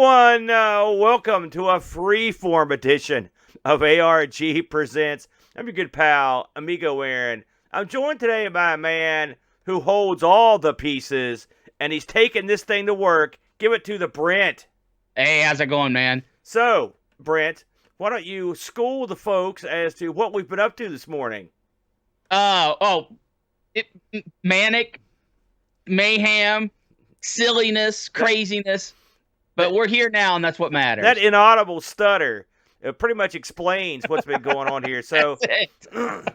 everyone. Welcome to a free-form edition of ARG Presents. I'm your good pal, Amigo Aaron. I'm joined today by a man who holds all the pieces, and he's taking this thing to work. Give it to the Brent. Hey, how's it going, man? So, Brent, why don't you school the folks as to what we've been up to this morning? Manic, mayhem, silliness, craziness. But we're here now, and that's what matters. That inaudible stutter pretty much explains what's been going on here. So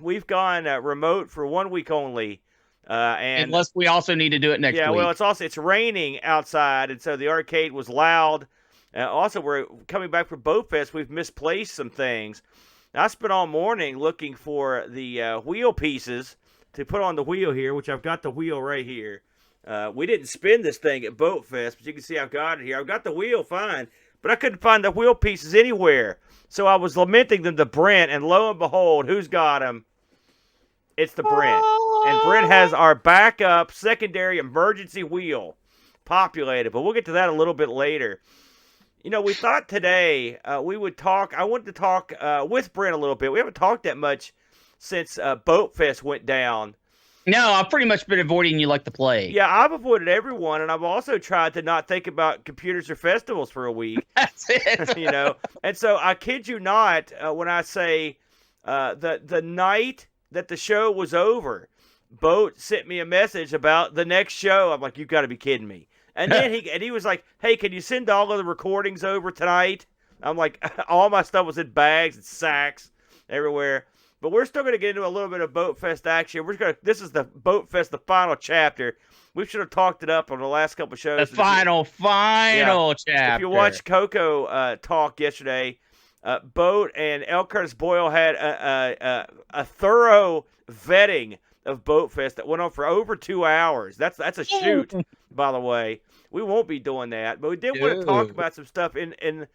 we've gone remote for 1 week only. And unless we also need to do it next week. Yeah, well, it's raining outside, and so the arcade was loud. Also, we're coming back from Boatfest. We've misplaced some things. Now, I spent all morning looking for the wheel pieces to put on the wheel here, which I've got the wheel right here. We didn't spin this thing at Boatfest, but you can see I've got it here. I've got the wheel fine, but I couldn't find the wheel pieces anywhere. So I was lamenting them to Brent, and lo and behold, who's got them? It's the Brent. And Brent has our backup secondary emergency wheel populated, but we'll get to that a little bit later. You know, we thought today we would talk. I wanted to talk with Brent a little bit. We haven't talked that much since Boatfest went down. No, I've pretty much been avoiding you like the plague. Yeah, I've avoided everyone, and I've also tried to not think about computers or festivals for a week. That's it. You know, and so I kid you not when I say the night that the show was over, Boat sent me a message about the next show. I'm like, you've got to be kidding me. And then he was like, hey, can you send all of the recordings over tonight? I'm like, all my stuff was in bags and sacks everywhere. But we're still going to get into a little bit of Boatfest action. This is the Boatfest, the final chapter. We should have talked it up on the last couple of shows. The final chapter. If you watched Coco talk yesterday, Boat and L. Curtis Boyle had a thorough vetting of Boatfest that went on for over 2 hours. That's a shoot, by the way. We won't be doing that, but we did want to talk about some stuff in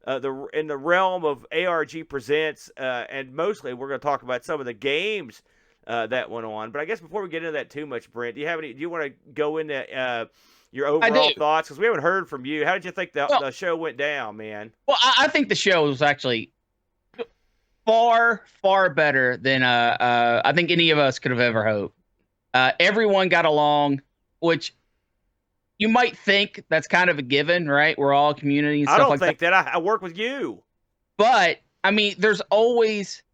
the realm of ARG Presents, and mostly we're going to talk about some of the games that went on. But I guess before we get into that too much, Brent, do you want to go into your overall thoughts? Because we haven't heard from you. How did you think the show went down, man? Well, I think the show was actually far, far better than I think any of us could have ever hoped. Everyone got along, which you might think that's kind of a given, right? We're all a community and stuff like that. I don't think that. I work with you. But, I mean, there's always...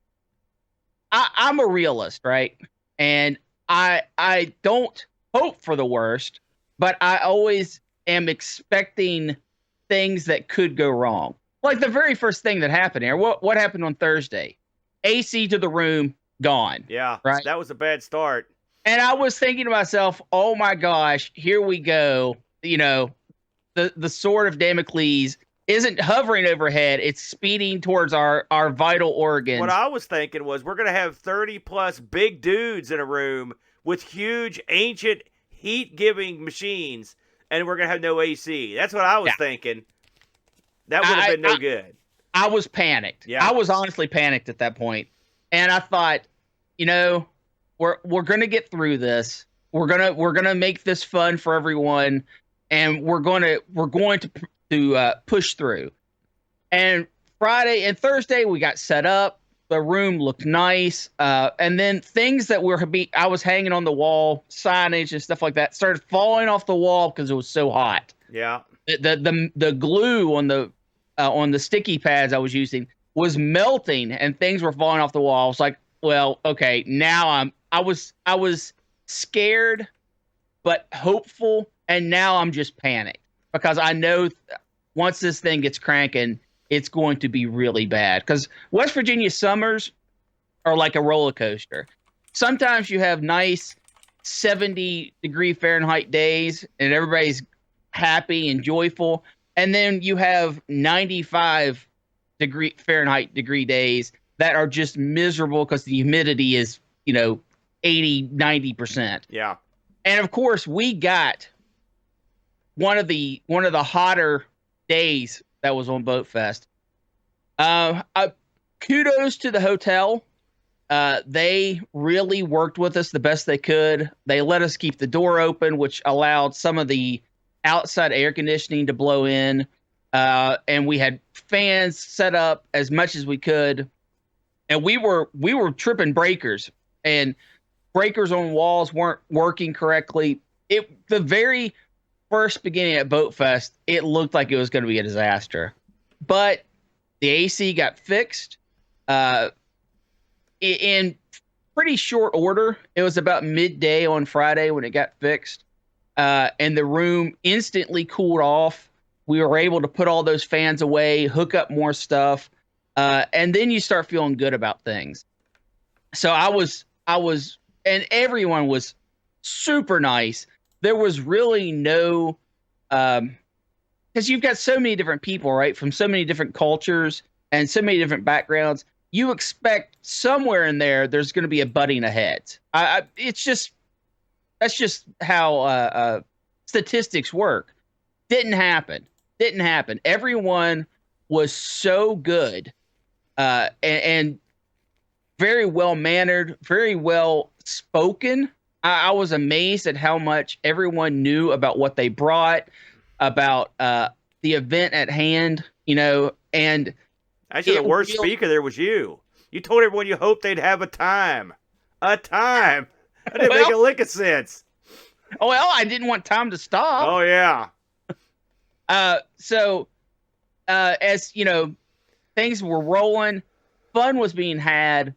I'm a realist, right? And I don't hope for the worst, but I always am expecting things that could go wrong. Like the very first thing that happened here. What happened on Thursday? AC to the room, gone. Yeah, right? That was a bad start. And I was thinking to myself, oh my gosh, here we go. You know, the sword of Damocles isn't hovering overhead. It's speeding towards our vital organs. What I was thinking was we're going to have 30-plus big dudes in a room with huge, ancient, heat-giving machines, and we're going to have no AC. That's what I was thinking. That would have been no good. I was panicked. Yeah. I was honestly panicked at that point. And I thought, you know, we're going to get through this. We're going to make this fun for everyone, and we're going to push through. And Friday and Thursday we got set up. The room looked nice. And then things that I was hanging on the wall, signage and stuff like that, started falling off the wall because it was so hot. Yeah. The glue on the sticky pads I was using was melting and things were falling off the wall. I was like, well, okay, now I was scared but hopeful, and now I'm just panicked because I know once this thing gets cranking, it's going to be really bad. Because West Virginia summers are like a roller coaster. Sometimes you have nice 70-degree Fahrenheit days and everybody's happy and joyful. And then you have 95-degree Fahrenheit days that are just miserable because the humidity is, 80-90%. Yeah. And of course, we got one of the hotter days that was on Boatfest. Kudos to the hotel. They really worked with us the best they could. They let us keep the door open, which allowed some of the outside air conditioning to blow in. and we had fans set up as much as we could, and we were tripping breakers, and breakers on walls weren't working correctly. The very first beginning at Boatfest, it looked like it was going to be a disaster, but the AC got fixed in pretty short order. It was about midday on Friday when it got fixed, and the room instantly cooled off. We were able to put all those fans away, hook up more stuff, and then you start feeling good about things. So I was, and everyone was super nice. There was really no, because you've got so many different people, right, from so many different cultures and so many different backgrounds. You expect somewhere in there's going to be a butting of heads. It's just, that's just how statistics work. Didn't happen. Everyone was so good, and very well mannered, very well spoken. I was amazed at how much everyone knew about what they brought, about the event at hand, and actually the worst speaker there was you. You told everyone you hoped they'd have a time. That didn't make a lick of sense. Well, I didn't want time to stop. Oh yeah. So as things were rolling, fun was being had.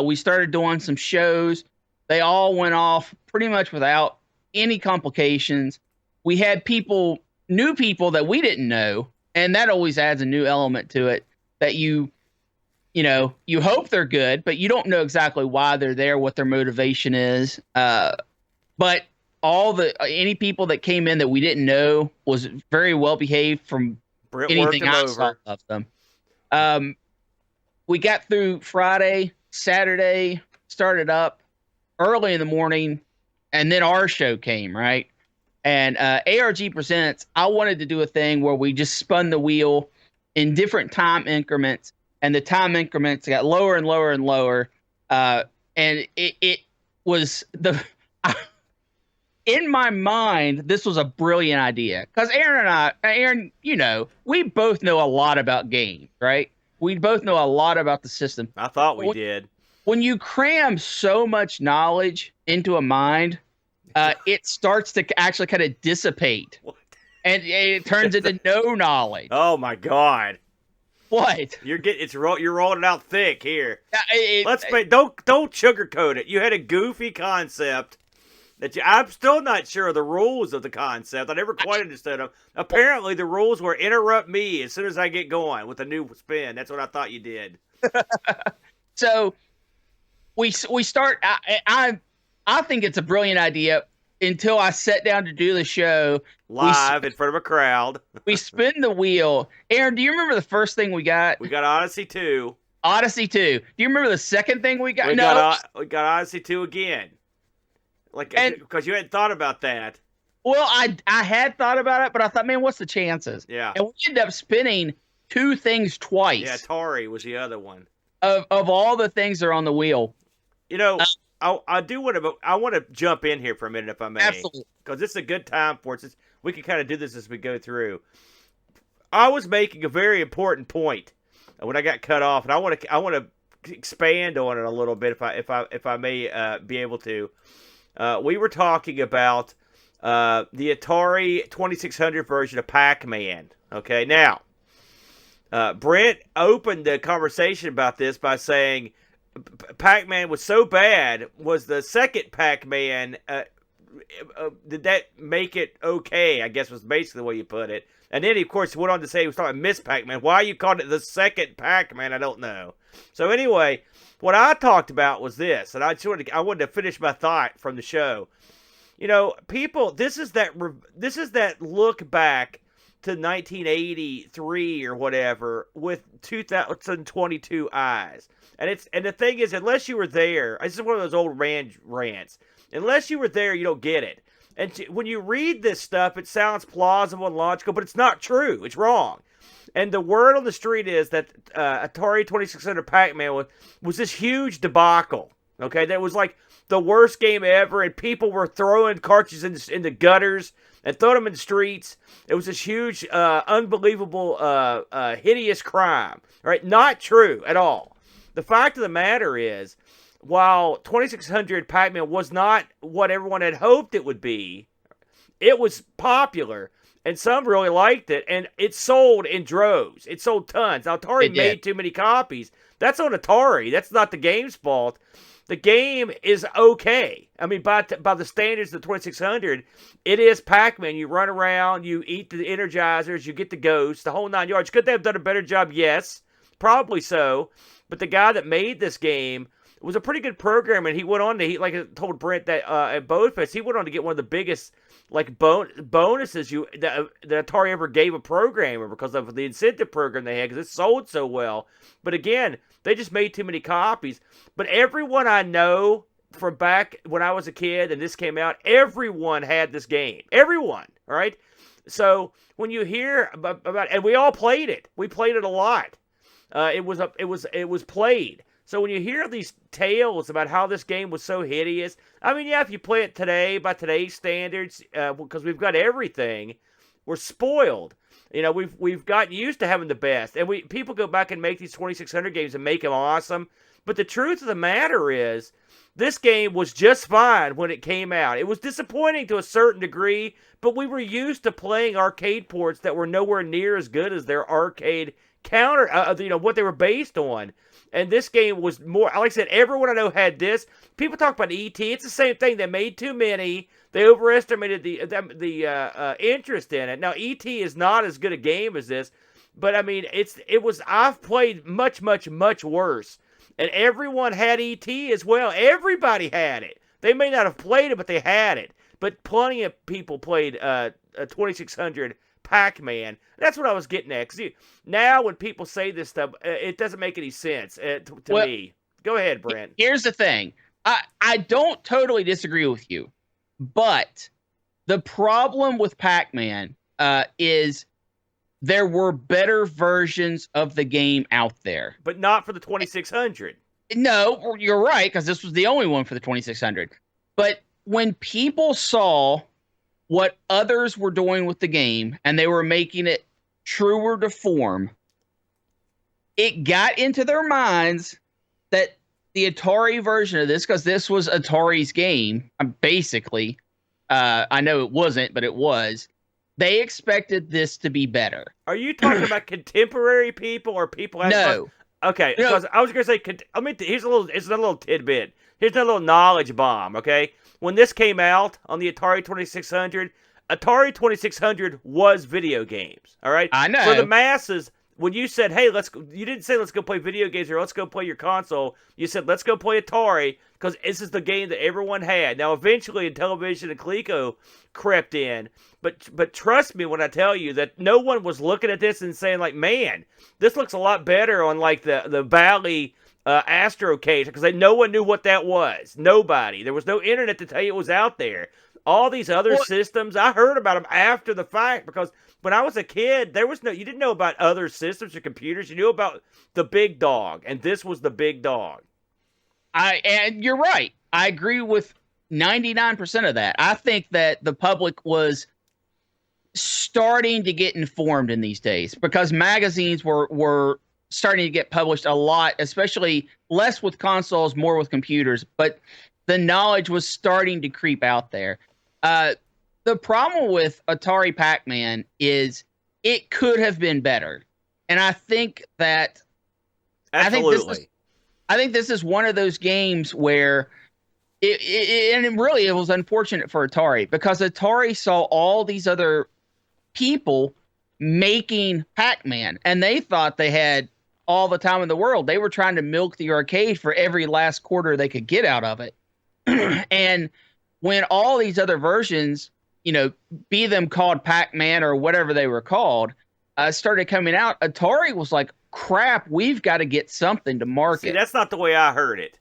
We started doing some shows. They all went off pretty much without any complications. We had new people that we didn't know, and that always adds a new element to it, that you hope they're good, but you don't know exactly why they're there, what their motivation is. But any people that came in that we didn't know was very well behaved from Brent anything I saw of them. We got through Friday, Saturday, started up early in the morning, and then our show came, right? And ARG Presents, I wanted to do a thing where we just spun the wheel in different time increments, and the time increments got lower and lower and lower. And it was in my mind, this was a brilliant idea, because Aaron, we both know a lot about games, right? We both know a lot about the system. I thought we did. When you cram so much knowledge into a mind, it starts to actually kind of dissipate. What? And it turns into no knowledge. Oh my God! What? You're rolling it out thick here. Don't sugarcoat it. You had a goofy concept that I'm still not sure of the rules of the concept. I never quite understood them. Apparently, the rules were interrupt me as soon as I get going with a new spin. That's what I thought you did. So we start. I think it's a brilliant idea until I sat down to do the show live in front of a crowd. We spin the wheel. Aaron, do you remember the first thing we got? We got Odyssey 2. Odyssey 2. Do you remember the second thing we got? We got Odyssey 2 again. Because you hadn't thought about that. Well, I had thought about it, but I thought, man, what's the chances? Yeah. And we ended up spinning two things twice. Yeah, Atari was the other one. Of all the things that are on the wheel. I want to jump in here for a minute, if I may. Absolutely. Because this is a good time for us. We can kind of do this as we go through. I was making a very important point when I got cut off, and I want to expand on it a little bit, if I may be able to. We were talking about the Atari 2600 version of Pac-Man. Okay, now Brent opened the conversation about this by saying Pac-Man was so bad. Was the second Pac-Man did that make it okay? I guess was basically the way you put it. And then he, of course, went on to say he was talking about Miss Pac-Man. Why you called it the second Pac-Man, I don't know. So anyway, what I talked about was this, and I wanted to finish my thought from the show. People, this is that look back to 1983 or whatever with 2022 eyes. And the thing is, unless you were there, this is one of those old rants. Unless you were there, you don't get it. And when you read this stuff, it sounds plausible and logical, but it's not true. It's wrong. And the word on the street is that Atari 2600 Pac-Man was this huge debacle. Okay, that was like the worst game ever, and people were throwing cartridges in the gutters and throwing them in the streets. It was this huge, unbelievable, hideous crime. Right? Not true at all. The fact of the matter is, while 2600 Pac-Man was not what everyone had hoped it would be, it was popular, and some really liked it, and it sold in droves. It sold tons. Now, Atari made too many copies. That's on Atari. That's not the game's fault. The game is okay. I mean, by the standards of the 2600, it is Pac-Man. You run around, you eat the Energizers, you get the ghosts, the whole 9 yards. Could they have done a better job? Yes, probably so. But the guy that made this game was a pretty good programmer, and he went on to, like I told Brent that at Boatfest, he went on to get one of the biggest bonuses that Atari ever gave a programmer because of the incentive program they had, because it sold so well. But again, they just made too many copies. But everyone I know from back when I was a kid and this came out, everyone had this game. Everyone, all right? So when you hear about, and we all played it. We played it a lot. It was played. So when you hear these tales about how this game was so hideous, I mean, yeah, if you play it today by today's standards, because we've got everything, we're spoiled. You know, we've gotten used to having the best, and people go back and make these 2600 games and make them awesome. But the truth of the matter is, this game was just fine when it came out. It was disappointing to a certain degree, but we were used to playing arcade ports that were nowhere near as good as their arcade counter, what they were based on. And this game was more, like I said, everyone I know had this. People talk about E.T. It's the same thing. They made too many. They overestimated the interest in it. Now, E.T. is not as good a game as this, but I mean, I've played much, much, much worse. And everyone had E.T. as well. Everybody had it. They may not have played it, but they had it. But plenty of people played 2600 Pac-Man. That's what I was getting at. Because now when people say this stuff, it doesn't make any sense to me. Go ahead, Brent. Here's the thing. I don't totally disagree with you. But the problem with Pac-Man is there were better versions of the game out there. But not for the 2600. No, you're right, because this was the only one for the 2600. But when people saw what others were doing with the game, and they were making it truer to form, it got into their minds that the Atari version of this, because this was Atari's game, basically, I know it wasn't, but it was, they expected this to be better. Are you talking about contemporary people or people? No. Okay, because I was going to say, here's a little tidbit. Here's a little knowledge bomb, okay? When this came out on the Atari 2600, Atari 2600 was video games, all right? I know. For the masses, when you said, hey, you didn't say let's go play video games or let's go play your console. You said let's go play Atari because this is the game that everyone had. Now, eventually, Intellivision and Coleco crept in, but trust me when I tell you that no one was looking at this and saying like, man, this looks a lot better on like the Valley Astrocade, because no one knew what that was. Nobody. There was no internet to tell you it was out there. All these other systems, I heard about them after the fact, because when I was a kid, you didn't know about other systems or computers. You knew about the big dog, and this was the big dog. And you're right. I agree with 99% of that. I think that the public was starting to get informed in these days, because magazines were starting to get published a lot, especially less with consoles, more with computers. But the knowledge was starting to creep out there. The problem with Atari Pac-Man is it could have been better. And I think that Absolutely. I think this is one of those games where it was unfortunate for Atari, because Atari saw all these other people making Pac-Man, and they thought they had all the time in the world. They were trying to milk the arcade for every last quarter they could get out of it. And when all these other versions, be them called Pac-Man or whatever they were called, started coming out, Atari was like, crap, we've got to get something to market. See, that's not the way I heard it.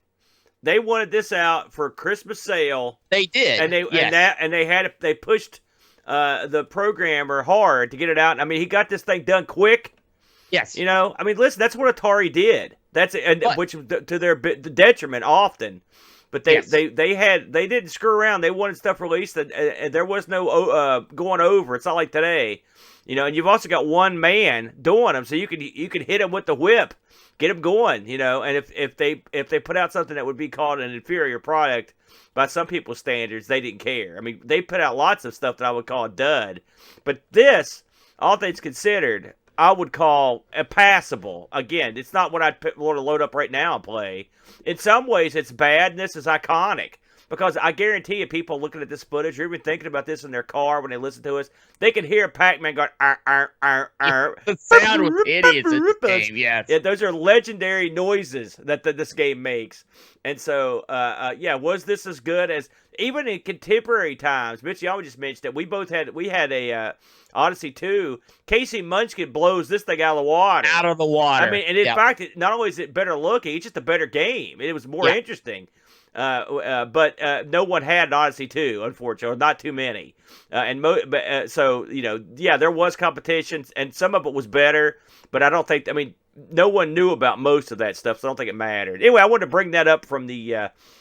They wanted this out for a Christmas sale. They did. And they pushed the programmer hard to get it out. I mean, he got this thing done quick. Yes. You know, I mean, listen, that's what Atari did. That's and But, which to their detriment often. But yes. they didn't screw around. They wanted stuff released, and there was no going over. It's not like today, you know. And you've also got one man doing them, so you could hit him with the whip, get them going, you know. And if they put out something that would be called an inferior product by some people's standards, they didn't care. I mean, they put out lots of stuff that I would call a dud, but this, all things considered, I would call a passable. Again, it's not what I'd want to load up right now and play. In some ways, it's bad, and this is iconic. Because I guarantee you, people looking at this footage, or even thinking about this in their car when they listen to us, they can hear Pac-Man going, ar, ar, ar, ar. The sound was idiots in this game, yes. Yeah, those are legendary noises that this game makes. And so, yeah, was this as good as, even in contemporary times, Mitch Yama just mentioned that we had a Odyssey 2, Casey Munchkin blows this thing out of the water. Out of the water. I mean, and in fact, not only is it better looking, it's just a better game. It was more interesting. But no one had an Odyssey 2, unfortunately, or not too many. So, you know, yeah, there was competition, and some of it was better, but I don't think, I mean, no one knew about most of that stuff, so I don't think it mattered. Anyway, I wanted to bring that up from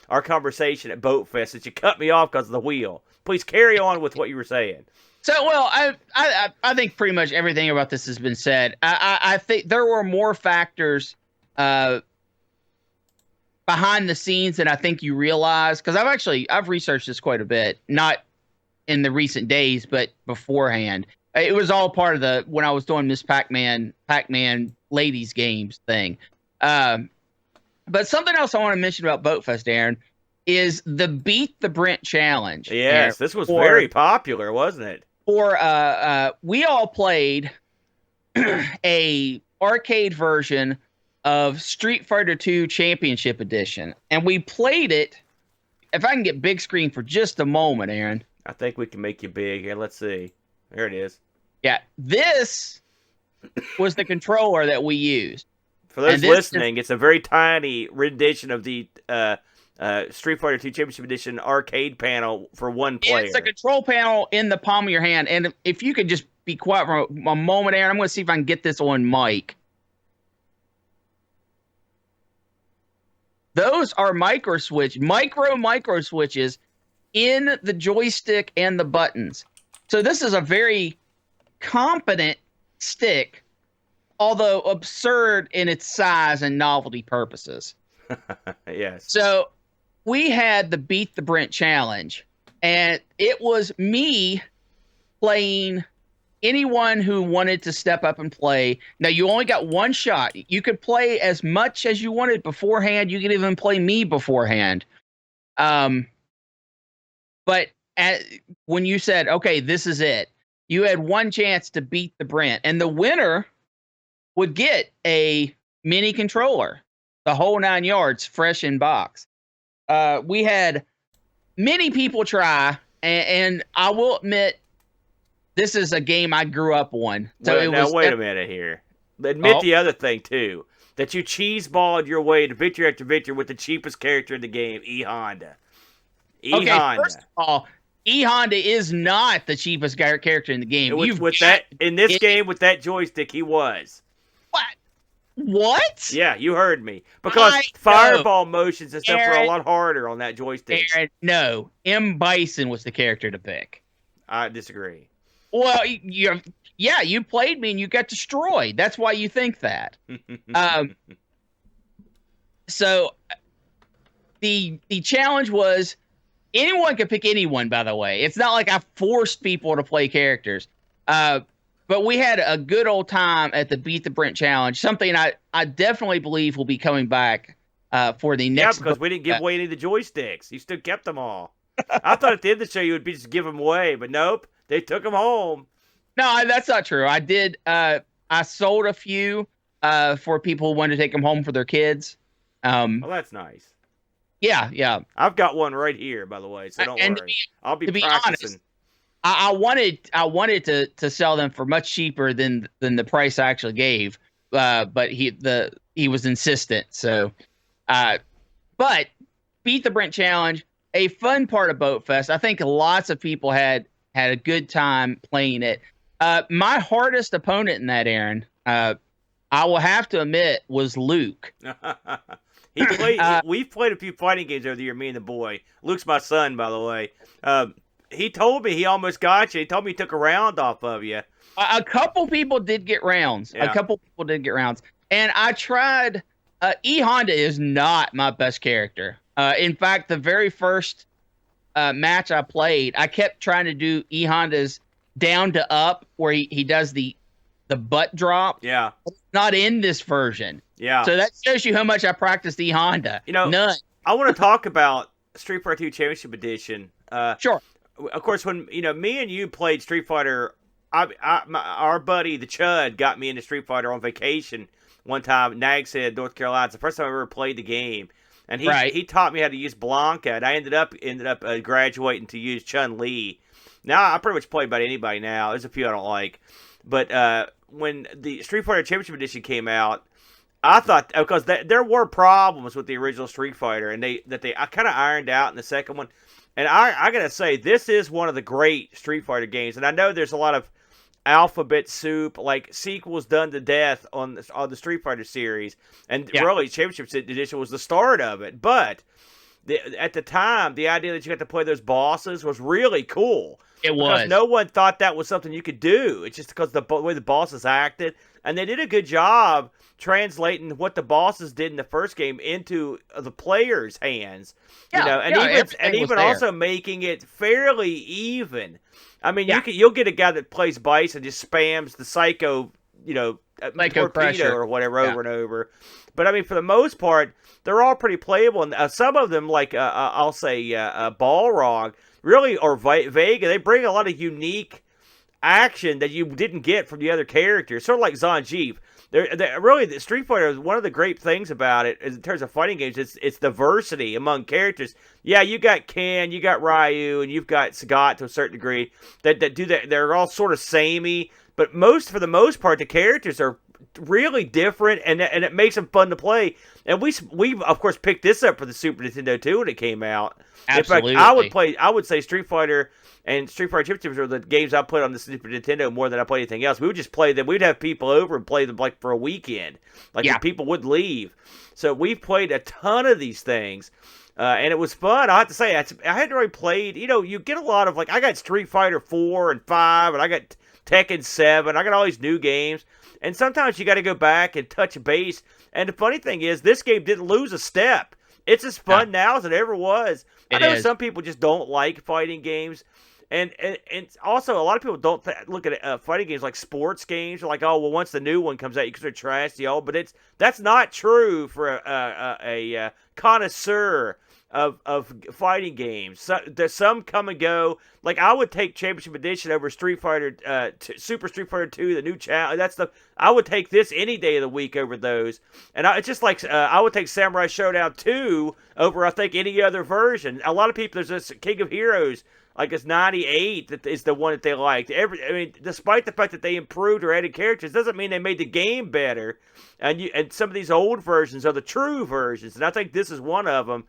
our conversation at Boatfest, that you cut me off because of the wheel. Please carry on with what you were saying. So, well, I think pretty much everything about this has been said. I think there were more factors behind the scenes than I think you realize, because I've researched this quite a bit, not in the recent days, but beforehand. It was all part of when I was doing this Pac-Man ladies games thing. But something else I want to mention about Boatfest, Aaron, is the Beat the Brent challenge. Yes, this was very popular, wasn't it? We all played a arcade version of Street Fighter II Championship Edition, and we played it. If I can get big screen for just a moment, Aaron. I think we can make you big. Here, let's see. There it is. Yeah, this was the controller that we used. For those listening, it's a very tiny rendition of the Street Fighter II Championship Edition arcade panel for one player. It's a control panel in the palm of your hand, and if you could just be quiet for a moment, Aaron, I'm going to see if I can get this on mic. Those are micro switches in the joystick and the buttons. So this is a very competent stick, although absurd in its size and novelty purposes. Yes. So we had the Beat the Brent challenge, and it was me playing anyone who wanted to step up and play. Now, you only got one shot. You could play as much as you wanted beforehand. You could even play me beforehand. But when you said, okay, this is it, you had one chance to beat the Brent, and the winner would get a mini controller, the whole 9 yards, fresh in box. We had many people try, and I will admit, this is a game I grew up on. So wait a minute here. Admit the other thing, too. That you cheeseballed your way to victory after victory with the cheapest character in the game, E-Honda. E-Honda. First of all, E-Honda is not the cheapest character in the game. In this game, with that joystick, he was. What? Yeah, you heard me. Because fireball motions and stuff were a lot harder on that joystick. Aaron, no. M. Bison was the character to pick. I disagree. Well, you played me and you got destroyed. That's why you think that. So the challenge was anyone could pick anyone, by the way. It's not like I forced people to play characters. But we had a good old time at the Beat the Brent challenge, something I definitely believe will be coming back for the next. Yeah, because we didn't give away any of the joysticks. You still kept them all. I thought at the end of the show you would just give them away, but nope. They took them home. No, that's not true. I did. I sold a few for people who wanted to take them home for their kids. Well, that's nice. Yeah. I've got one right here, by the way, so don't worry. I'll be practicing. Honest, I wanted to sell them for much cheaper than the price I actually gave, but he was insistent. So, but Beat the Brent challenge, a fun part of Boatfest. I think lots of people had a good time playing it. My hardest opponent in that, Aaron, I will have to admit, was Luke. He played. We've played a few fighting games over the year. Me and the boy. Luke's my son, by the way. He told me he almost got you. He told me he took a round off of you. A couple people did get rounds. Yeah. A couple people did get rounds, and I tried. E Honda is not my best character. In fact, the very first match I played, I kept trying to do E Honda's down to up, where he does the butt drop. Yeah. It's not in this version. Yeah. So that shows you how much I practiced E Honda. None. I want to talk about Street Fighter 2 Championship Edition. Sure. Of course, when me and you played Street Fighter, our buddy the Chud got me into Street Fighter on vacation one time, Nags Head, North Carolina. It's the first time I ever played the game, and he taught me how to use Blanca, and I ended up graduating to use Chun-Li. Now I pretty much play about anybody now. There's a few I don't like, but when the Street Fighter Championship Edition came out, I thought, because there were problems with the original Street Fighter, and I kind of ironed out in the second one. And I gotta say, this is one of the great Street Fighter games. And I know there's a lot of alphabet soup, like sequels done to death on the Street Fighter series, and really Championship Edition was the start of it. But at the time, the idea that you got to play those bosses was really cool. It was. Because no one thought that was something you could do. It's just because the way the bosses acted, and they did a good job translating what the bosses did in the first game into the players' hands. And even also making it fairly even. I mean, you'll get a guy that plays Bice and just spams the psycho, torpedo pressure. or whatever over and over. But I mean, for the most part, they're all pretty playable. And some of them, like I'll say Balrog, really, or Vega, they bring a lot of unique action that you didn't get from the other characters. Sort of like Zangief. Really, the Street Fighter is one of the great things about it in terms of fighting games. It's diversity among characters. Yeah, you got Ken, you got Ryu, and you've got Sagat to a certain degree that do that. They're all sort of samey, but for the most part, the characters are really different, and it makes them fun to play. And we of course picked this up for the Super Nintendo too when it came out. Absolutely. In fact, I would say Street Fighter and Street Fighter Championships are the games I played on the Super Nintendo more than I played anything else. We would just play them. We'd have people over and play them like for a weekend. Like people would leave. So we've played a ton of these things. And it was fun. I have to say, I hadn't really played, you get a lot of, I got Street Fighter 4 and 5, and I got Tekken 7. I got all these new games. And sometimes you got to go back and touch base. And the funny thing is, this game didn't lose a step. It's as fun now as it ever was. I know some people just don't like fighting games. And also, a lot of people don't look at fighting games like sports games. They're like, oh, well, once the new one comes out, you consider trash, But that's not true for a connoisseur of fighting games. There's some come and go. Like, I would take Championship Edition over Street Fighter, Super Street Fighter 2, the new challenge. I would take this any day of the week over those. And it's just like I would take Samurai Showdown 2 over, I think, any other version. A lot of people, there's this King of Heroes. Like it's 98 that is the one that they liked. Despite the fact that they improved or added characters, doesn't mean they made the game better. And some of these old versions are the true versions, and I think this is one of them.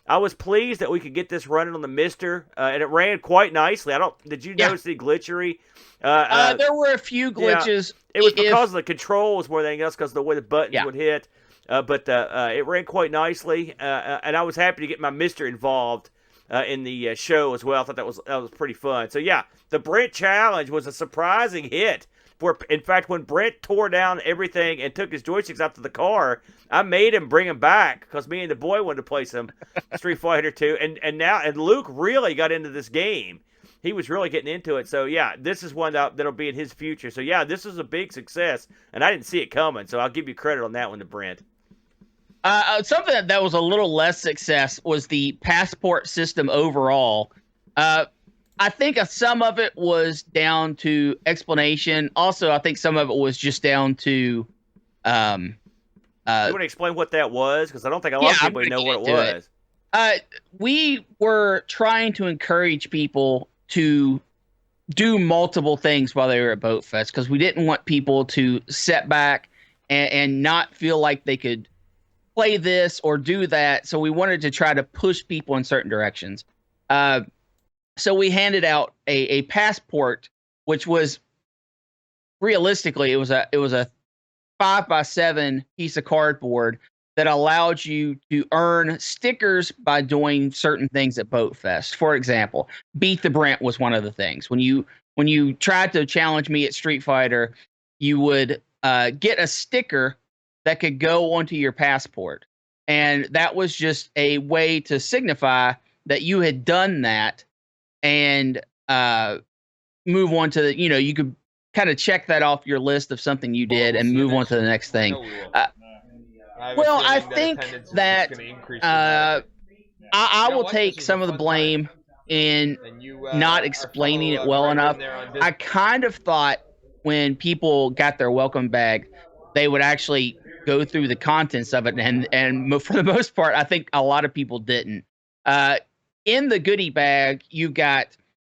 I was pleased that we could get this running on the Mister, and it ran quite nicely. Did you notice the glitchery? There were a few glitches. Yeah, it was because of the controls more than anything else, because of the way the buttons would hit. But it ran quite nicely, and I was happy to get my Mister involved. In the show as well. I thought that was pretty fun. So yeah, the Brent challenge was a surprising hit. In fact, when Brent tore down everything and took his joysticks out to the car, I made him bring them back because me and the boy wanted to play some Street Fighter 2. And Luke really got into this game. He was really getting into it. So yeah, this is one that'll be in his future. So yeah, this is a big success, and I didn't see it coming. So I'll give you credit on that one to Brent. Something that was a little less success was the passport system overall. I think some of it was down to explanation. Also, I think some of it was just down to. You want to explain what that was? Because I don't think a lot of people know what it was. We were trying to encourage people to do multiple things while they were at Boatfest because we didn't want people to sit back and not feel like they could play this or do that. So we wanted to try to push people in certain directions. So we handed out a passport, which was realistically, it was a 5x7 piece of cardboard that allowed you to earn stickers by doing certain things at Boatfest. For example, Beat the Brent was one of the things. When you tried to challenge me at Street Fighter, you would get a sticker that could go onto your passport. And that was just a way to signify that you had done that and move on to the, you could kind of check that off your list of something you did and move on to the next thing. Well, I think that I will take some of the blame in not explaining it well enough. I kind of thought when people got their welcome bag, they would actually go through the contents of it, and for the most part, I think a lot of people didn't. In the goodie bag, you got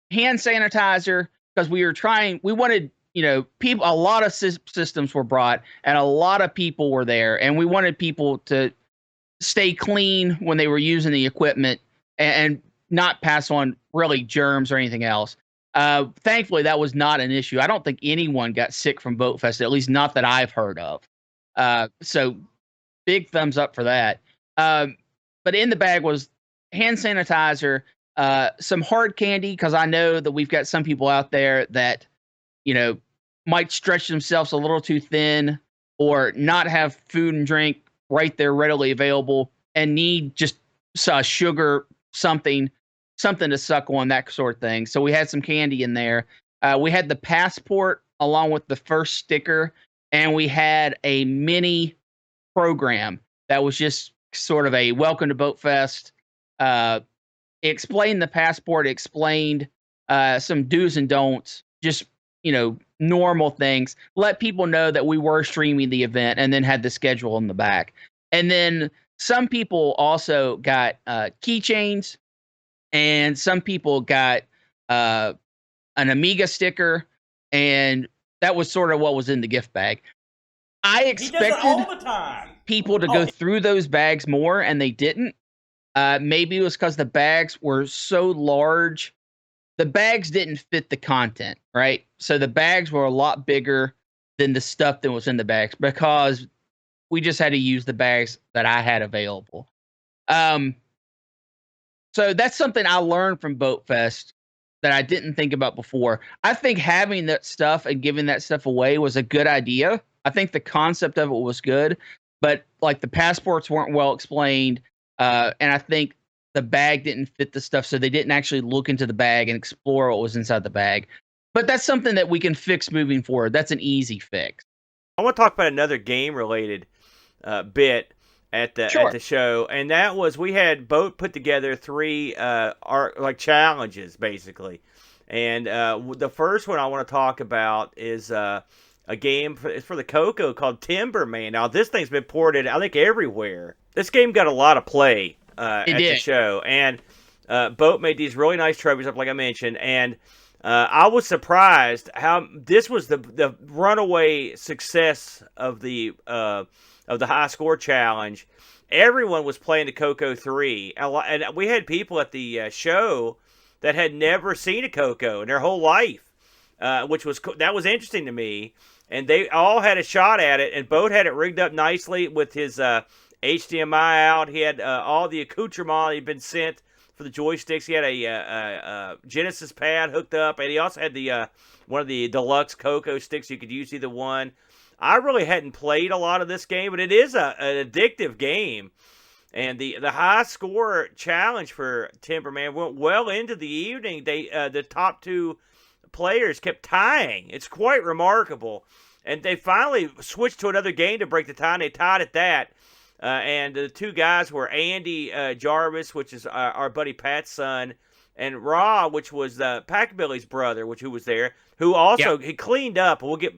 hand sanitizer because we wanted, people, a lot of systems were brought and a lot of people were there, and we wanted people to stay clean when they were using the equipment and not pass on really germs or anything else. Thankfully, that was not an issue. I don't think anyone got sick from Boatfest, at least not that I've heard of. So big thumbs up for that. But in the bag was hand sanitizer, some hard candy, because I know that we've got some people out there that, might stretch themselves a little too thin or not have food and drink right there readily available and need just sugar, something to suck on, that sort of thing. So we had some candy in there. We had the passport along with the first sticker, and we had a mini program that was just sort of a welcome to Boatfest. It explained the passport, explained some do's and don'ts, just, normal things. Let people know that we were streaming the event, and then had the schedule in the back. And then some people also got keychains, and some people got an Amiga sticker, and that was sort of what was in the gift bag. I expected people to go through those bags more, and they didn't. Maybe it was because the bags were so large. The bags didn't fit the content, right? So the bags were a lot bigger than the stuff that was in the bags because we just had to use the bags that I had available. So that's something I learned from Boatfest that I didn't think about before. I think having that stuff and giving that stuff away was a good idea. I think the concept of it was good, but like the passports weren't well explained. And I think the bag didn't fit the stuff, so they didn't actually look into the bag and explore what was inside the bag. But that's something that we can fix moving forward. That's an easy fix. I want to talk about another game-related bit at the show, and that was we had Boat put together 3 challenges basically, and the first one I want to talk about is a game for the Coco called Timberman. Now this thing's been ported, I think, everywhere. This game got a lot of play at the show, and Boat made these really nice trophies up, like I mentioned, and I was surprised how this was the runaway success of the high score challenge. Everyone was playing the Coco 3, and we had people at the show that had never seen a Coco in their whole life, which was interesting to me. And they all had a shot at it, and Boat had it rigged up nicely with his HDMI out. He had all the accoutrement he'd been sent for the joysticks. He had a Genesis pad hooked up, and he also had the one of the deluxe Coco sticks. You could use either one. I really hadn't played a lot of this game, but it is an addictive game. And the high score challenge for Timberman went well into the evening. The top 2 players kept tying. It's quite remarkable. And they finally switched to another game to break the tie, and they tied at that. And the 2 guys were Andy Jarvis, which is our buddy Pat's son, and Raw, which was Pac-Billy's brother, who was there, who also he cleaned up. We'll get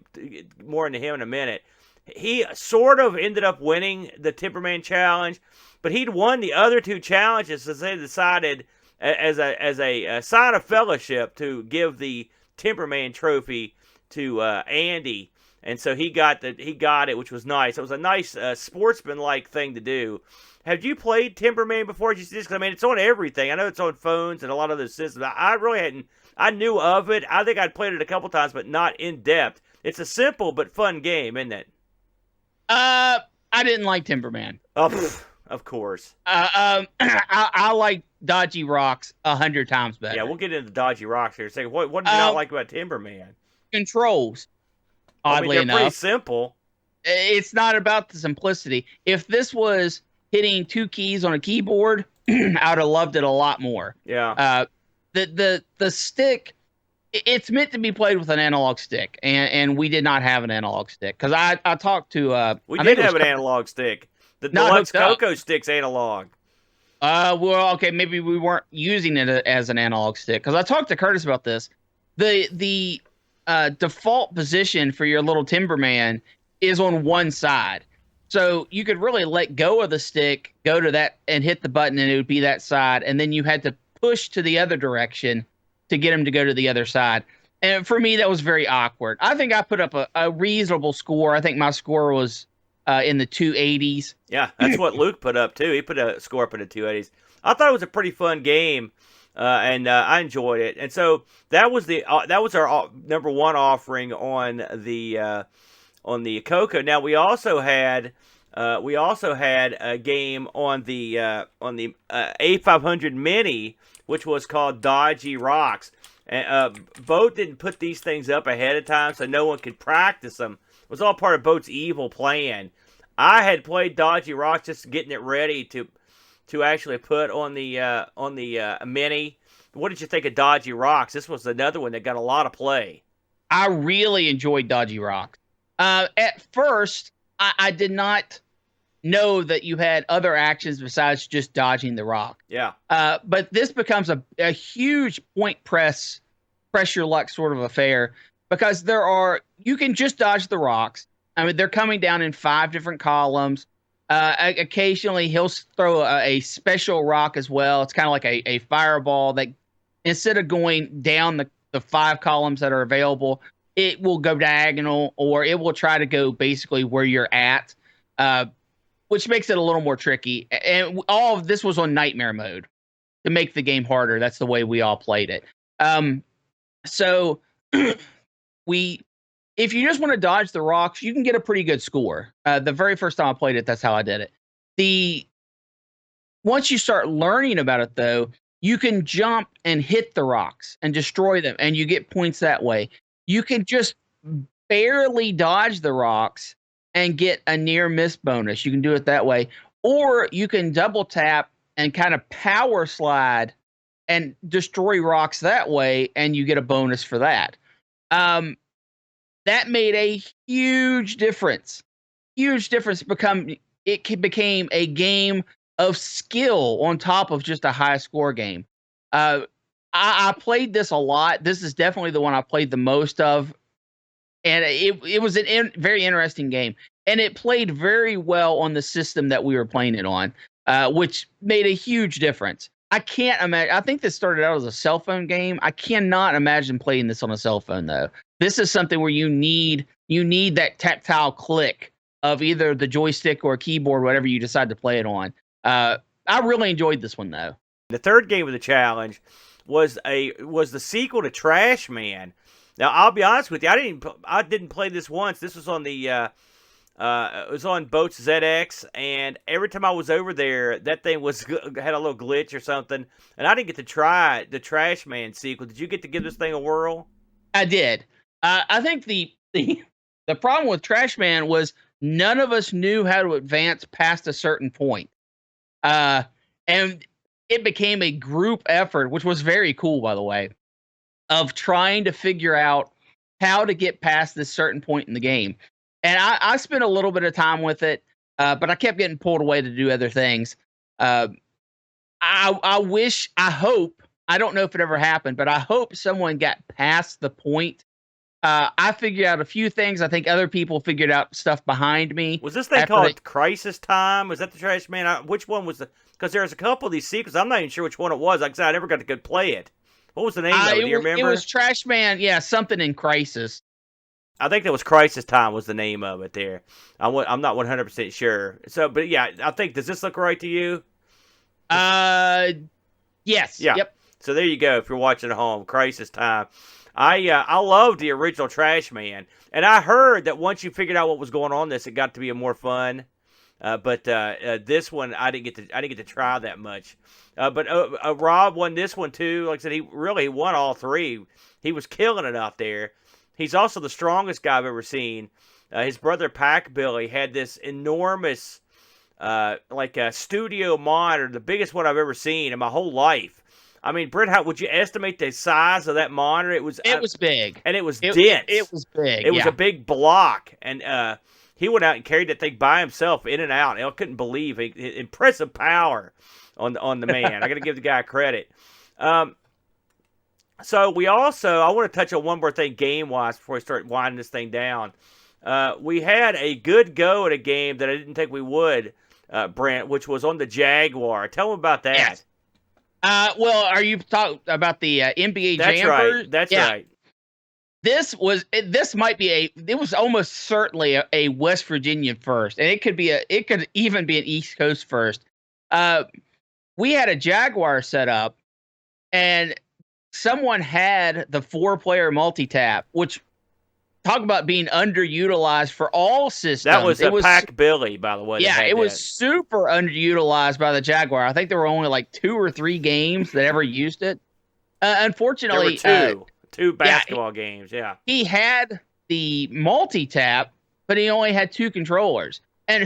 more into him in a minute. He sort of ended up winning the Timberman challenge, but he'd won the other 2 challenges, so they decided as a sign of fellowship to give the Timberman trophy to Andy. And so he got it, which was nice. It was a nice sportsman-like thing to do. Have you played Timberman before? Just, I mean, it's on everything. I know it's on phones and a lot of other systems. I really hadn't. I knew of it. I think I'd played it a couple times, but not in depth. It's a simple but fun game, isn't it? I didn't like Timberman. Oh, of course. I like Dodgy Rocks 100 times better. Yeah, we'll get into Dodgy Rocks here in a second. What did you not Uh, like about Timberman? Controls, I mean, oddly they're pretty enough. simple. It's not about the simplicity. If this was hitting two keys on a keyboard, I'd have loved it a lot more. Yeah. The stick, it's meant to be played with an analog stick, and we did not have an analog stick because I talked to We I did think it was have an analog stick. The not deluxe hooked up. Coco stick's analog. Well, okay, maybe we weren't using it as an analog stick because I talked to Curtis about this. The default position for your little Timberman is on one side, so you could really let go of the stick, go to that, and hit the button, and it would be that side, and then you had to push to the other direction to get him to go to the other side. And for me, that was very awkward. I think I put up a reasonable score. I think my score was in the 280s. Yeah, that's what Luke put up too. He put a score up in the 280s. I thought it was a pretty fun game, and I enjoyed it. And so that was our number one offering on the Coco. Now we also had a game on the A500 Mini, which was called Dodgy Rocks. And Boat didn't put these things up ahead of time, so no one could practice them. It was all part of Boat's evil plan. I had played Dodgy Rocks, just getting it ready to actually put on the Mini. What did you think of Dodgy Rocks? This was another one that got a lot of play. I really enjoyed Dodgy Rock. At first, I did not know that you had other actions besides just dodging the rock. Yeah. But this becomes a huge point pressure luck sort of affair because you can just dodge the rocks. I mean, they're coming down in 5 different columns. Occasionally, he'll throw a special rock as well. It's kind of like a fireball that instead of going down the 5 columns that are available, it will go diagonal or it will try to go basically where you're at, which makes it a little more tricky. And all of this was on nightmare mode to make the game harder. That's the way we all played it. So if you just want to dodge the rocks, you can get a pretty good score. The very first time I played it, that's how I did it. Once you start learning about it, though, you can jump and hit the rocks and destroy them, and you get points that way. You can just barely dodge the rocks and get a near miss bonus. You can do it that way. Or you can double tap and kind of power slide and destroy rocks that way, and you get a bonus for that. That made a huge difference. Huge difference. It became a game of skill on top of just a high score game. I played this a lot. This is definitely the one I played the most of, and it was a very interesting game, and it played very well on the system that we were playing it on, which made a huge difference. I can't imagine. I think this started out as a cell phone game. I cannot imagine playing this on a cell phone though. This is something where you need that tactile click of either the joystick or keyboard, whatever you decide to play it on. I really enjoyed this one though. The third game of the challenge was the sequel to Trash Man. Now I'll be honest with you, I didn't play this once. This was on the it was on Boat's ZX, and every time I was over there, that thing had a little glitch or something, and I didn't get to try the Trash Man sequel. Did you get to give this thing a whirl? I did. I think the problem with Trash Man was none of us knew how to advance past a certain point, and it became a group effort, which was very cool, by the way, of trying to figure out how to get past this certain point in the game. And I spent a little bit of time with it, but I kept getting pulled away to do other things. I hope, I don't know if it ever happened, but I hope someone got past the point. I figured out a few things. I think other people figured out stuff behind me. Was this thing called Crisis Time? Was that the Trash Man? Which one was the... Because there's a couple of these sequels. I'm not even sure which one it was. Like I said, I never got to go play it. What was the name of it? Do you remember? It was Trash Man. Yeah, something in Crisis. I think that was Crisis Time was the name of it there. I'm not 100% sure. So, but yeah, I think, does this look right to you? Yes. Yeah. Yep. So there you go. If you're watching at home, Crisis Time. I loved the original Trash Man, and I heard that once you figured out what was going on, it got to be a more fun. But this one I didn't get to try that much. But Rob won this one too. Like I said, he really won all three. He was killing it out there. He's also the strongest guy I've ever seen. His brother Pac Billy had this enormous, like a studio monitor, the biggest one I've ever seen in my whole life. I mean, Brent, how would you estimate the size of that monitor? It was big, and it was dense. It was big. It was a big block, and he went out and carried that thing by himself in and out. I couldn't believe it. Impressive power on the man. I got to give the guy credit. So we also, I want to touch on one more thing game-wise before we start winding this thing down. We had a good go at a game that I didn't think we would, Brent, which was on the Jaguar. Tell them about that. Yes. Well, are you talking about the NBA That's Jam? Right. That's right. It was almost certainly a West Virginia first, and it could even be an East Coast first. We had a Jaguar set up, and someone had the 4-player multi-tap, which talk about being underutilized for all systems. That was Pac Billy, by the way. Yeah, it was super underutilized by the Jaguar. I think there were only like 2 or 3 games that ever used it. Unfortunately, there were two basketball games. Yeah, he had the multi-tap, but he only had 2 controllers. And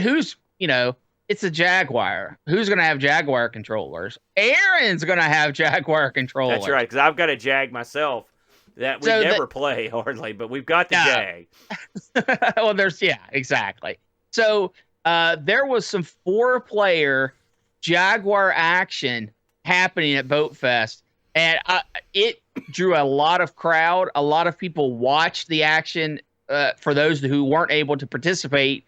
it's a Jaguar. Who's going to have Jaguar controllers? Aaron's going to have Jaguar controllers. That's right, because I've got a Jag myself. That we never play hardly, but we've got the Jag. Well, exactly. So there was some 4-player Jaguar action happening at Boatfest, and it drew a lot of crowd. A lot of people watched the action for those who weren't able to participate.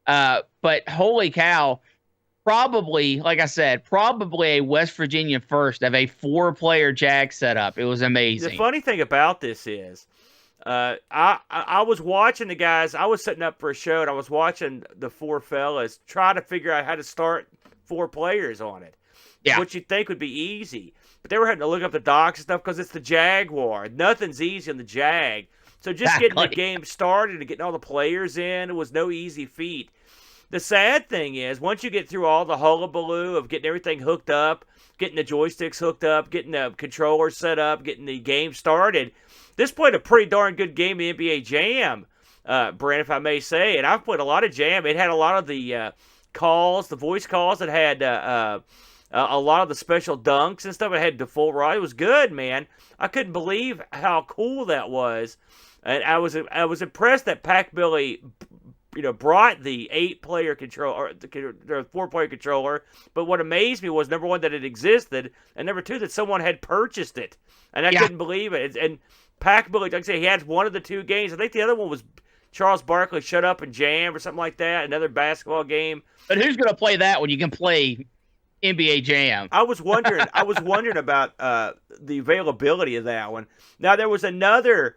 But holy cow, probably, like I said, probably a West Virginia first of a 4-player Jag setup. It was amazing. The funny thing about this is, I was watching the guys. I was setting up for a show, and I was watching the 4 fellas try to figure out how to start 4 players on it. Yeah. Which you'd think would be easy. But they were having to look up the docs and stuff because it's the Jaguar. Nothing's easy on the Jag. So just getting the game started and getting all the players in, it was no easy feat. The sad thing is, once you get through all the hullabaloo of getting everything hooked up, getting the joysticks hooked up, getting the controllers set up, getting the game started, this played a pretty darn good game in NBA Jam, Brent, if I may say. And I've played a lot of Jam. It had a lot of the calls, the voice calls. It had a lot of the special dunks and stuff. It had the full ride. It was good, man. I couldn't believe how cool that was. And I was impressed that Pac Billy brought the 8-player control or the 4-player controller. But what amazed me was, number one, that it existed, and number two, that someone had purchased it, and I couldn't believe it. And Pac Billy, like I say, he had one of the 2 games. I think the other one was Charles Barkley Shut Up and Jam or something like that. Another basketball game. But who's going to play that when you can play NBA Jam? I was wondering about the availability of that one. Now there was another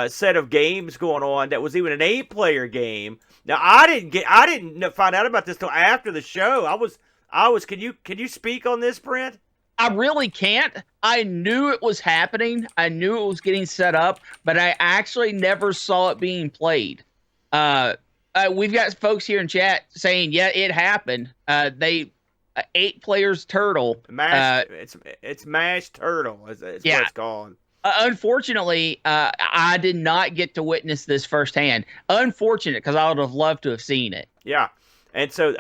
set of games going on that was even an 8-player game. Now I didn't find out about this till after the show. I was. Can you speak on this, Brent? I really can't. I knew it was happening. I knew it was getting set up, but I actually never saw it being played. We've got folks here in chat saying, yeah, it happened. 8 players turtle. It's mashed turtle. It's what it's called. Unfortunately, I did not get to witness this firsthand. Unfortunate, because I would have loved to have seen it. Yeah. And so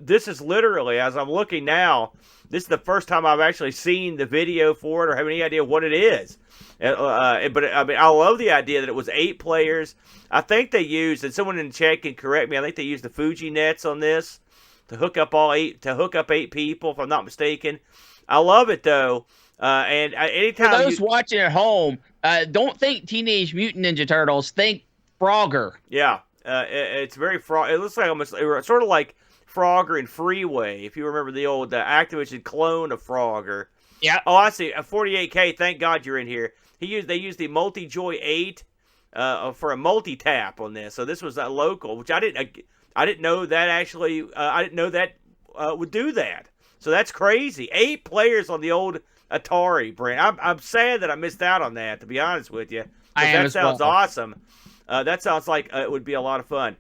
this is literally, as I'm looking now, this is the first time I've actually seen the video for it or have any idea what it is. But I mean, I love the idea that it was 8 players. I think they used, and someone in the chat can correct me, I think they used the Fuji nets on this to hook up 8 people, if I'm not mistaken. I love it though. And anytime for those watching at home, don't think Teenage Mutant Ninja Turtles. Think Frogger. Yeah, it's very Frog. It looks like almost sort of like Frogger and Freeway. If you remember the old Activision clone of Frogger. Yeah. Oh, I see. A 48K. Thank God you're in here. They used the Multi-Joy 8 for a multi-tap on this. So this was a local, which I didn't know that actually. I didn't know that would do that. So that's crazy. 8 players on the old Atari, Brent. I'm sad that I missed out on that, to be honest with you, I because am that as sounds well. awesome. That sounds like it would be a lot of fun.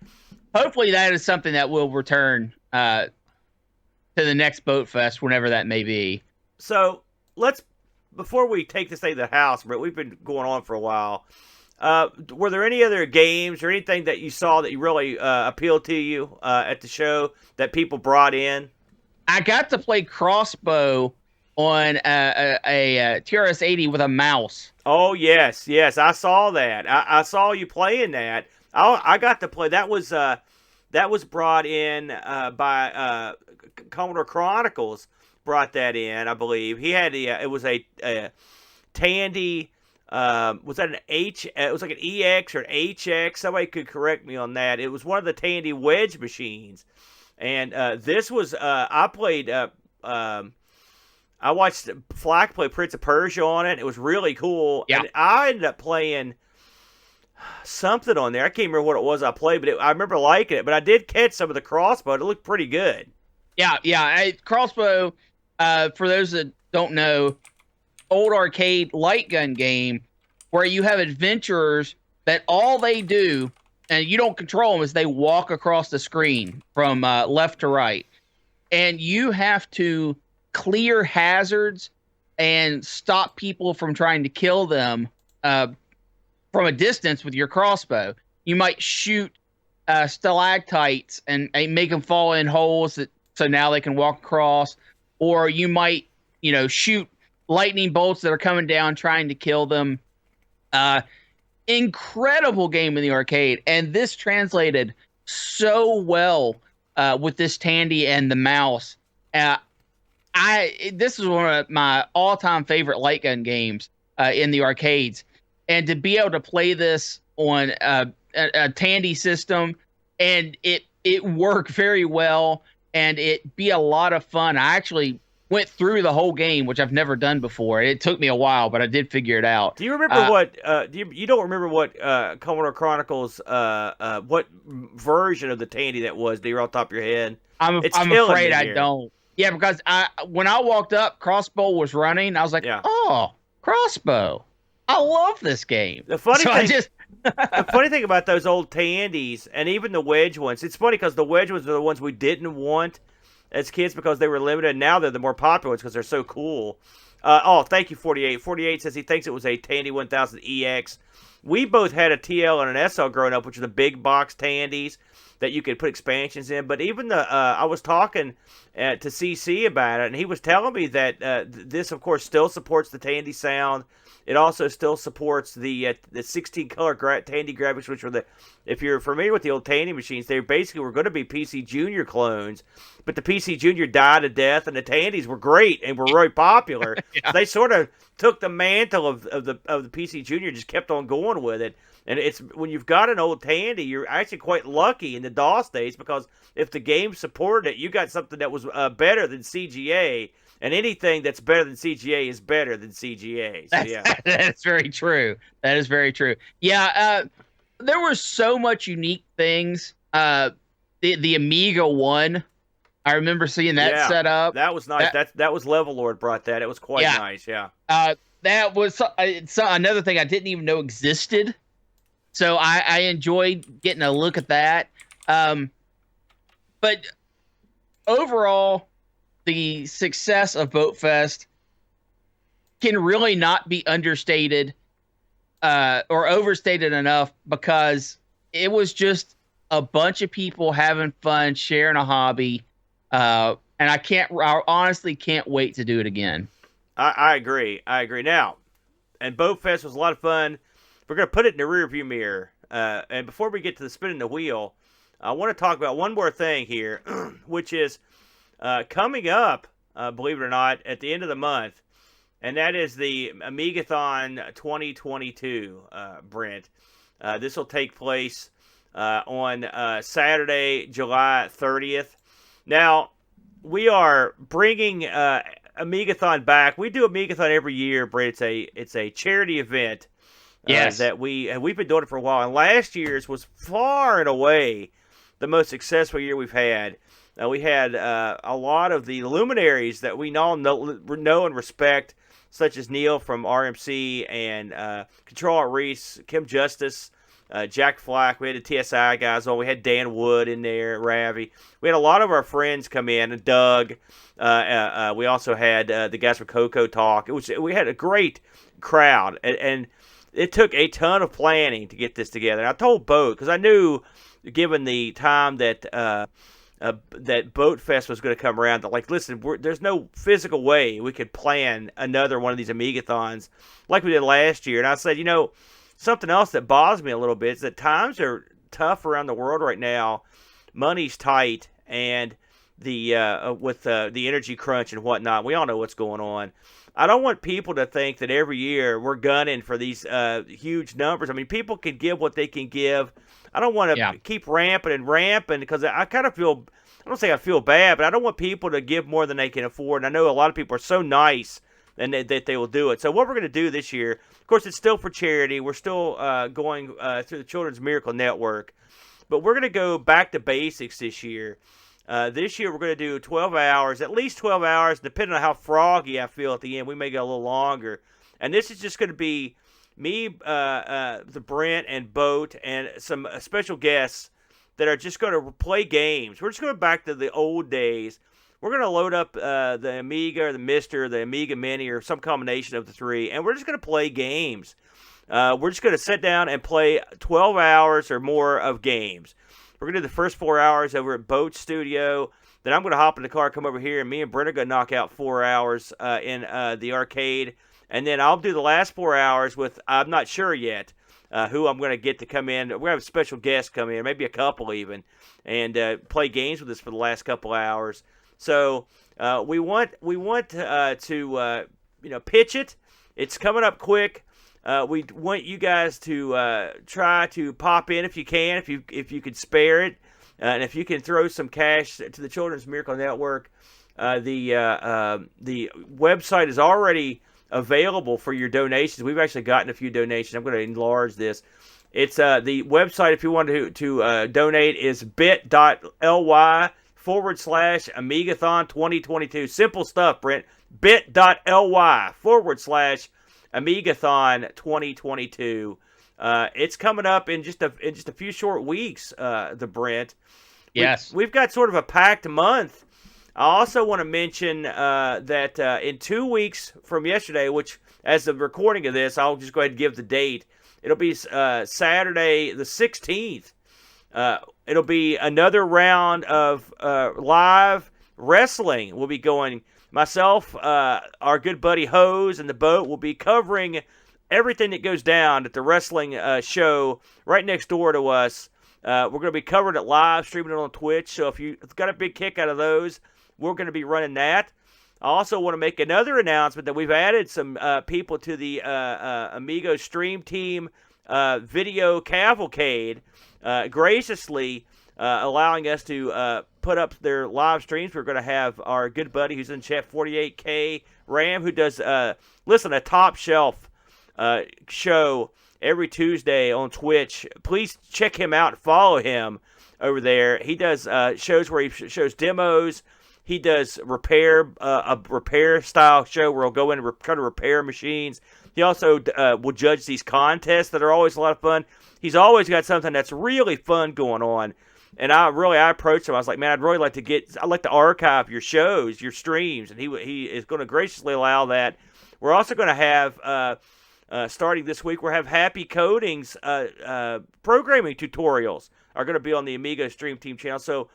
Hopefully, that is something that will return to the next Boat Fest, whenever that may be. So let's, before we take this thing to the house, Brent, we've been going on for a while. Were there any other games or anything that you saw that you really appealed to you at the show that people brought in? I got to play Crossbow on a TRS-80 with a mouse. Oh yes, yes, I saw that. I saw you playing that. I got to play. That was brought in by Commodore Chronicles. Brought that in, I believe. He had it was a Tandy. Was that an H? It was like an EX or an HX. Somebody could correct me on that. It was one of the Tandy wedge machines, and this was I played. I watched Flack play Prince of Persia on it. It was really cool. Yeah. And I ended up playing something on there. I can't remember what it was I played, but I remember liking it. But I did catch some of the Crossbow. It looked pretty good. Yeah. Crossbow, for those that don't know, old arcade light gun game where you have adventurers that all they do, and you don't control them, is they walk across the screen from left to right. And you have to clear hazards and stop people from trying to kill them from a distance with your crossbow. You might shoot stalactites and make them fall in holes so now they can walk across, or you might, shoot lightning bolts that are coming down trying to kill them. Incredible game in the arcade, and this translated so well with this Tandy and the mouse. This is one of my all-time favorite light gun games in the arcades, and to be able to play this on a Tandy system and it worked very well, and it be a lot of fun. I actually went through the whole game, which I've never done before. It took me a while, but I did figure it out. Do you remember what? You don't remember what Commodore Chronicles? What version of the Tandy that was? Do you off the top of your head? I'm afraid I don't. Yeah, because when I walked up, Crossbow was running. I was like, oh, Crossbow. I love this game. The funny thing, the funny thing about those old Tandys and even the wedge ones, it's funny because the wedge ones are the ones we didn't want as kids because they were limited. Now they're the more popular ones because they're so cool. Thank you, 48. 48 says he thinks it was a Tandy 1000 EX. We both had a TL and an SL growing up, which are the big box Tandys that you could put expansions in. But even I was talking to CC about it, and he was telling me that this, of course, still supports the Tandy sound. It also still supports the 16-color Tandy graphics, which were if you're familiar with the old Tandy machines, they basically were going to be PC Junior clones, but the PC Junior died a death, and the Tandys were great and were really popular. So they sort of took the mantle of the PC Junior, just kept on going with it. And it's when you've got an old Tandy, you're actually quite lucky in the DOS days because if the game supported it, you got something that was better than CGA. And anything that's better than CGA is better than CGA. So, yeah. That's very true. That is very true. Yeah, there were so much unique things. The Amiga 1, I remember seeing that set up. That was nice. That was Level Lord brought that. It was quite nice, yeah. That was another thing I didn't even know existed. So I enjoyed getting a look at that. But overall, the success of Boatfest can really not be understated or overstated enough because it was just a bunch of people having fun, sharing a hobby. And I honestly can't wait to do it again. I agree. Now, and Boatfest was a lot of fun. We're going to put it in the rearview mirror. And before we get to the spinning the wheel, I want to talk about one more thing here, which is coming up, believe it or not, at the end of the month, and that is the AmigaThon 2022, Brent. This will take place on Saturday, July 30th. Now, we are bringing AmigaThon back. We do AmigaThon every year, Brent. It's a charity event. Yes. That we've been doing it for a while, and last year's was far and away the most successful year we've had. We had a lot of the luminaries that we all know and respect such as Neil from RMC and Control Alt Reese, Kim Justice, Jack Flack. We had the TSI guys on. We had Dan Wood in there, Ravi. We had a lot of our friends come in, Doug. We also had the guys from Coco Talk. We had a great crowd, and it took a ton of planning to get this together. And I told Boat, because I knew, given the time that that Boatfest was going to come around, that, like, listen, there's no physical way we could plan another one of these Amigathons like we did last year. And I said, something else that bothers me a little bit is that times are tough around the world right now. Money's tight, and with the energy crunch and whatnot, we all know what's going on. I don't want people to think that every year we're gunning for these huge numbers. I mean, people can give what they can give. I don't want to keep ramping because I kind of feel, I don't say I feel bad, but I don't want people to give more than they can afford. And I know a lot of people are so nice and that they will do it. So what we're going to do this year, of course, it's still for charity. We're still going through the Children's Miracle Network. But we're going to go back to basics this year. This year we're going to do 12 hours, at least 12 hours, depending on how froggy I feel at the end. We may go a little longer. And this is just going to be me, the Brent and Boat, and some special guests that are just going to play games. We're just going back to the old days. We're going to load up the Amiga or the Mister, or the Amiga Mini, or some combination of the three, and we're just going to play games. We're just going to sit down and play 12 hours or more of games. We're going to do the first 4 hours over at Boat Studio. Then I'm going to hop in the car, come over here, and me and Brent are going to knock out 4 hours in the arcade. And then I'll do the last 4 hours with, I'm not sure yet, who I'm going to get to come in. We're going to have a special guest come in, maybe a couple even, and play games with us for the last couple hours. So we want to pitch it. It's coming up quick. We want you guys to try to pop in if you can, if you could spare it, and if you can throw some cash to the Children's Miracle Network. The website is already available for your donations. We've actually gotten a few donations. I'm going to enlarge this. It's the website, if you want to donate, is bit.ly/Amigathon 2022. Simple stuff, Brent. bit.ly/Amigathon 2022. It's coming up in just a few short weeks, the Brent. Yes. We've got sort of a packed month. I also want to mention that in 2 weeks from yesterday, which as the recording of this, I'll just go ahead and give the date. It'll be Saturday the 16th. It'll be another round of live wrestling. We'll be going. Myself, our good buddy Hose, and the Boat will be covering everything that goes down at the wrestling show right next door to us. We're going to be covering it live, streaming it on Twitch. So if you've got a big kick out of those, we're going to be running that. I also want to make another announcement that we've added some people to the Amigos Stream Team video cavalcade, graciously allowing us to put up their live streams. We're going to have our good buddy who's in chat, 48K Ram, who does, a top shelf show every Tuesday on Twitch. Please check him out and follow him over there. He does shows where he shows demos. He does a repair style show where he'll go in and try to repair machines. He also will judge these contests that are always a lot of fun. He's always got something that's really fun going on. And I approached him. I was like, man, I'd like to archive your shows, your streams. And he is going to graciously allow that. We're also going to have, starting this week, we'll have Happy Coding's programming tutorials are going to be on the Amiga Stream Team channel. So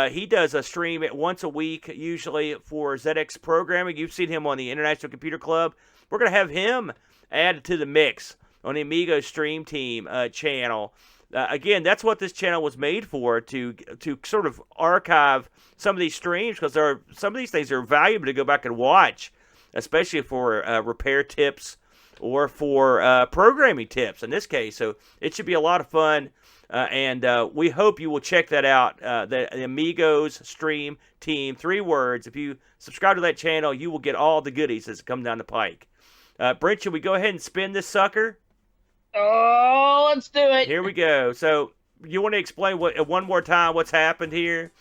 he does a stream once a week, usually for ZX programming. You've seen him on the International Computer Club. We're going to have him added to the mix on the Amiga Stream Team channel. Again, that's what this channel was made for, to sort of archive some of these streams, because some of these things are valuable to go back and watch, especially for repair tips or for programming tips in this case. So it should be a lot of fun, and we hope you will check that out, the Amigos Stream Team, 3 words. If you subscribe to that channel, you will get all the goodies as it comes down the pike. Brent, should we go ahead and spin this sucker? Oh, let's do it. Here we go. So you want to explain one more time what's happened here?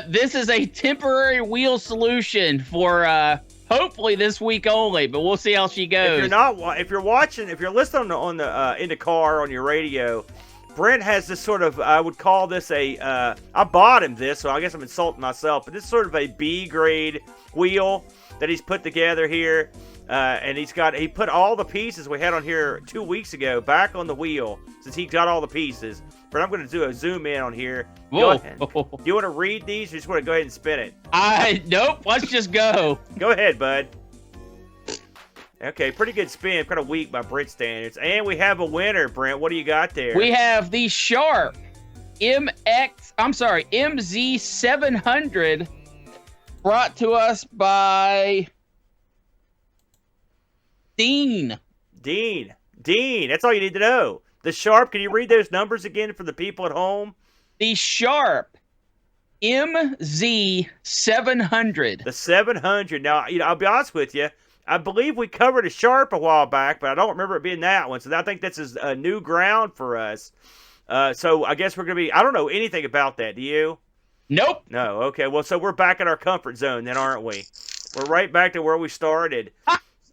This is a temporary wheel solution for Hopefully this week only, but we'll see how she goes. If you're listening on the in the car on your radio, Brent has this sort of, I would call this I bought him this, so I guess I'm insulting myself, but this is sort of a B grade wheel that he's put together here. And he put all the pieces we had on here 2 weeks ago back on the wheel since he got all the pieces. But I'm going to do a zoom in on here. Whoa. Do you want to read these or just want to go ahead and spin it? Nope. Let's just go. Go ahead, bud. Okay, pretty good spin. Kind of weak by Brent standards. And we have a winner, Brent. What do you got there? We have the Sharp MZ700 brought to us by Dean. That's all you need to know. The Sharp, can you read those numbers again for the people at home? The Sharp MZ700. The 700. Now, I'll be honest with you. I believe we covered a Sharp a while back, but I don't remember it being that one. So I think this is a new ground for us. So I guess we're going to be, I don't know anything about that. Do you? Nope. No. Okay. Well, so we're back in our comfort zone then, aren't we? We're right back to where we started.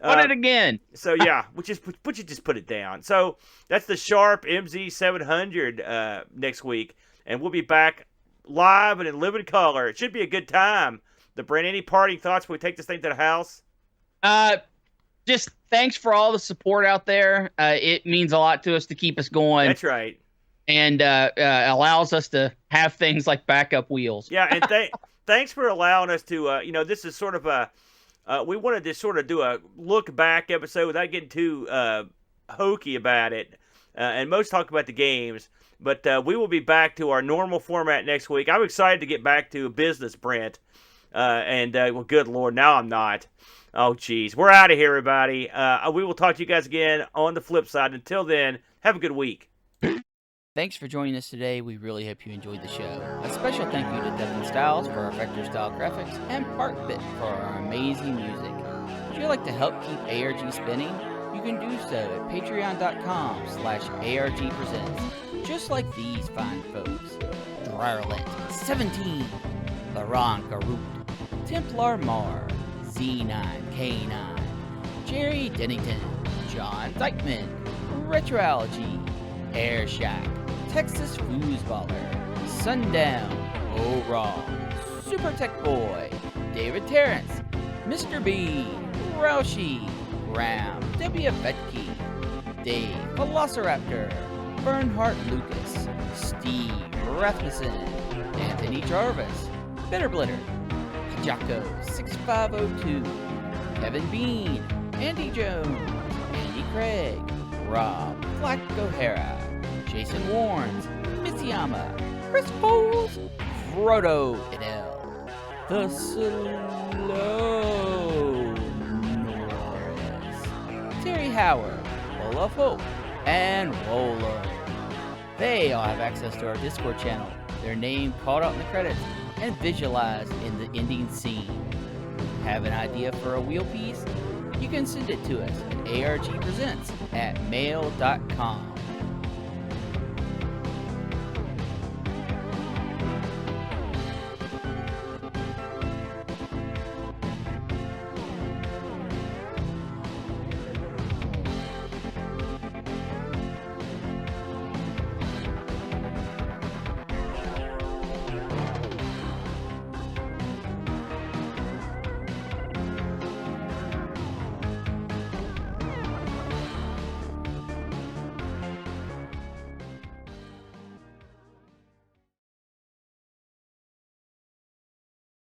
Put it again. So yeah, just put it down. So that's the Sharp MZ700 next week, and we'll be back live and in living color. It should be a good time. Brent, any parting thoughts before we take this thing to the house? Just thanks for all the support out there. It means a lot to us to keep us going. That's right. And allows us to have things like backup wheels. Yeah, and thanks for allowing us to. This is sort of a. We wanted to sort of do a look back episode without getting too hokey about it, and most talk about the games. But we will be back to our normal format next week. I'm excited to get back to business, Brent. Well, good Lord, now I'm not. Oh, geez. We're out of here, everybody. We will talk to you guys again on the flip side. Until then, have a good week. Thanks for joining us today. We really hope you enjoyed the show. A special thank you to Devin Styles for our vector-style graphics and Parkbit for our amazing music. Would you like to help keep ARG spinning? You can do so at patreon.com/ARG Presents. Just like these fine folks. Drarlet 17, Laurent Garout, Templar Mar, Z9K9, Jerry Dennington, John Dykeman, Retroology, Air Shack, Texas Foosballer, Sundown, O-Raw, Super Tech Boy, David Terrence, Mr. B, Roushie, Graham, W. Vetke, Dave, Velociraptor, Bernhardt Lucas, Steve Rasmussen, Anthony Jarvis, Bitterblitter, Jocko 6502, Kevin Bean, Andy Jones, Andy Craig, Rob Black O'Hara, Jason Warnes, Mitsuyama, Chris Foles, Frodo Idell, The Slow Norris, Terry Howard, Full of Hope, and Roller. They all have access to our Discord channel, their name called out in the credits, and visualized in the ending scene. Have an idea for a wheel piece? You can send it to us at argpresents@mail.com.